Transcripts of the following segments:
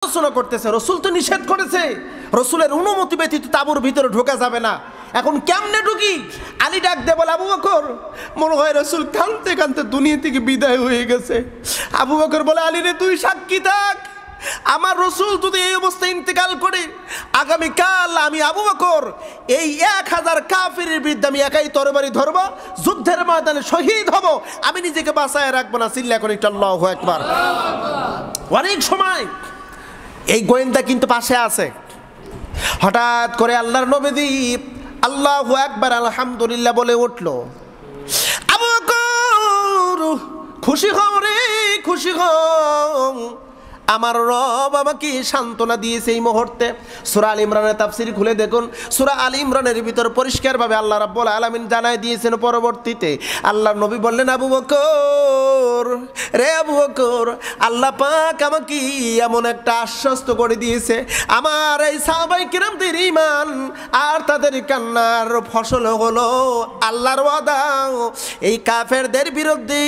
আলোচনা করতেছে, রসুল তো নিষেধ করেছে, রসুলের অনুমতি ব্যতীত তাঁবুর ভিতরে ঢোকা যাবে না। এখন কেমনে ঢুকি? আলী ডাক দে বলে, আবু বকর, মনে হয় রসুল কাঁদতে কাঁদতে দুনিয়া থেকে বিদায় হয়ে গেছে। আবু বকর বলে, আলী রে, তুই সাক্ষী থাক, আমার রসুল যদি এই অবস্থায় ইন্তেকাল করে, আগামীকাল আমি আবু বকর এই 1000 কাফিরের বিরুদ্ধে আমি একাই তরবারি ধরব, যুদ্ধের ময়দানে শহীদ হব, আমি নিজেকে বাঁচায় রাখবো না। চিল্লা এখন একটু আল্লাহু আকবার। অনেক সময় এই গোয়েন্দা কিন্তু পাশে আছে। হঠাৎ করে আল্লাহর নবী আল্লাহু আকবার আলহামদুলিল্লাহ বলে উঠল। আবু বকর, খুশি হও রে, খুশি হও, আমার রব আমাকে সান্ত্বনা দিয়েছে এই মুহূর্তে। সূরা আল ইমরানের তাফসীর খুলে দেখুন, সূরা আল ইমরানের ভিতর পরিষ্কারভাবে আল্লাহ রাব্বুল আলামিন জানাই দিয়েছেন। পরবর্তীতে আল্লাহর নবী বললেন, আবু বকর রে, আবু বকর, আল্লাহ পাক আমাকে এমন একটা আশ্বস্ত করে দিয়েছে, আমার এই সাহাবায়ে কিরামদের ঈমান আর তাদের কান্নার ফসল হলো আল্লাহর ওয়াদা। এই কাফেরদের বিরুদ্ধে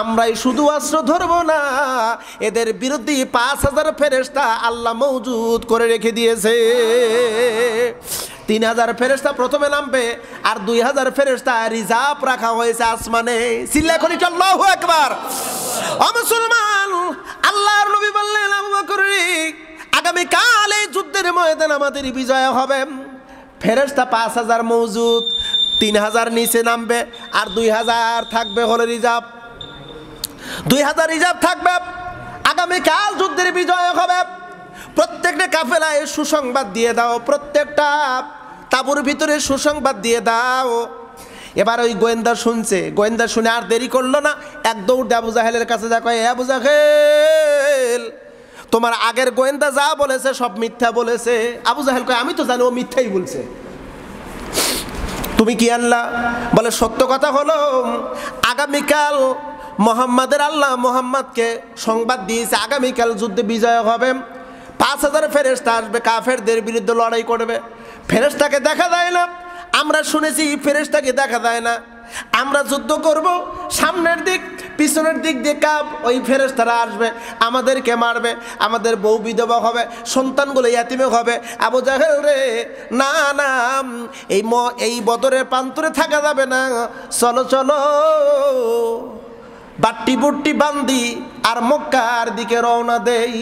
আমরাই শুধু অস্ত্র ধরবো না, এদের বিরুদ্ধে 5000 ফেরেশতা আল্লাহ মওজুদ করে রেখে দিয়েছে। 3000 ফেরেশতা প্রথমে নামবে, আর 2000 ফেরেশতা রিজার্ভ রাখা হয়েছে আসমানে। চিল্লা এখন আল্লাহু আকবার। ও মুসলমান, আল্লাহর নবী বললেন, আবু বকর, আগামীকাল এই যুদ্ধের ময়দানে আমাদের বিজয় হবে। ফেরেশতা 5000 মওজুদ, 3000 নিচে নামবে, আর 2000 থাকবে হলো রিজার্ভ। 2000 রিজার্ভ থাকবে। আগামীকাল যুদ্ধের বিজয় হবে। প্রত্যেকটা কাফেলায় সুসংবাদ দিয়ে দাও, প্রত্যেকটা তাঁবুর ভিতরে সুসংবাদ দিয়ে দাও। এবার ওই গোয়েন্দা শুনছে, গোয়েন্দা শুনে আর দেরি করলো না, এক দৌড়ে আবু জাহেলের কাছে যা কয়, আবু জাহেল, তোমার আগের গোয়েন্দা যা বলেছে সব মিথ্যা বলেছে। আবু জাহেল কয়, আমি তো জানি ও মিথ্যাই বলছে, তুমি কি আনলা? বলে, সত্য কথা হলো আগামীকাল মোহাম্মদের আল্লাহ মোহাম্মদকে সংবাদ দিয়েছে আগামীকাল যুদ্ধে বিজয় হবে। 5000 ফেরেশতা আসবে, কাফেরদের বিরুদ্ধে লড়াই করবে। ফেরেশতাকে দেখা যায় না, আমরা শুনেছি ফেরেশতাকে দেখা যায় না। আমরা যুদ্ধ করব, সামনের দিক পিছনের দিক দিয়ে ওই ফেরেশতারা আসবে, আমাদেরকে মারবে, আমাদের বউ বিধবা হবে, সন্তানগুলো ইয়াতিমে হবে। আবু জাহেল রে, না না, এই বদরের প্রান্তরে থাকা যাবে না, চলো চলো, বাট্টি বুট্টি বান্দি আর মক্কার দিকে রওনা দেই।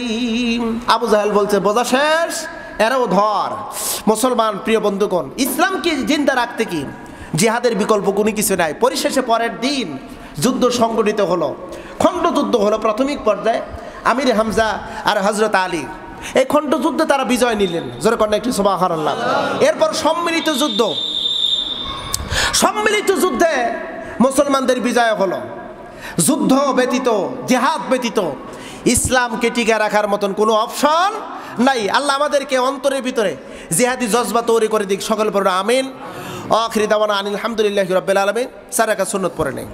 আবু জাহেল বলছে, বোঝা শেষ, এরাও ধর। মুসলমান প্রিয় বন্ধুগণ, ইসলামকে জিন্দা রাখতে কি জিহাদের বিকল্প কোনো কিছু নাই। পরিশেষে পরের দিন যুদ্ধ সংগঠিত হলো, খণ্ডযুদ্ধ হলো। প্রাথমিক পর্যায়ে আমির হামজা আর হযরত আলী এই খণ্ডযুদ্ধে তারা বিজয় নিলেন। জোরে কন্যা একটি সুবহানাল্লাহ। এরপর সম্মিলিত যুদ্ধে মুসলমানদের বিজয় হলো। যুদ্ধ ব্যতীত, জিহাদ ব্যতীত ইসলামকে টিকে রাখার মতন কোনো অপশন নাই। আল্লাহ আমাদেরকে অন্তরের ভিতরে জিহাদি জজবা তৈরি করে দিক। সকল পড়ো আমিন। আখির দাওয়ানা আলহামদুলিল্লাহি রাব্বিল আলামিন। সারাকা সুন্নাত পড়ে নেই।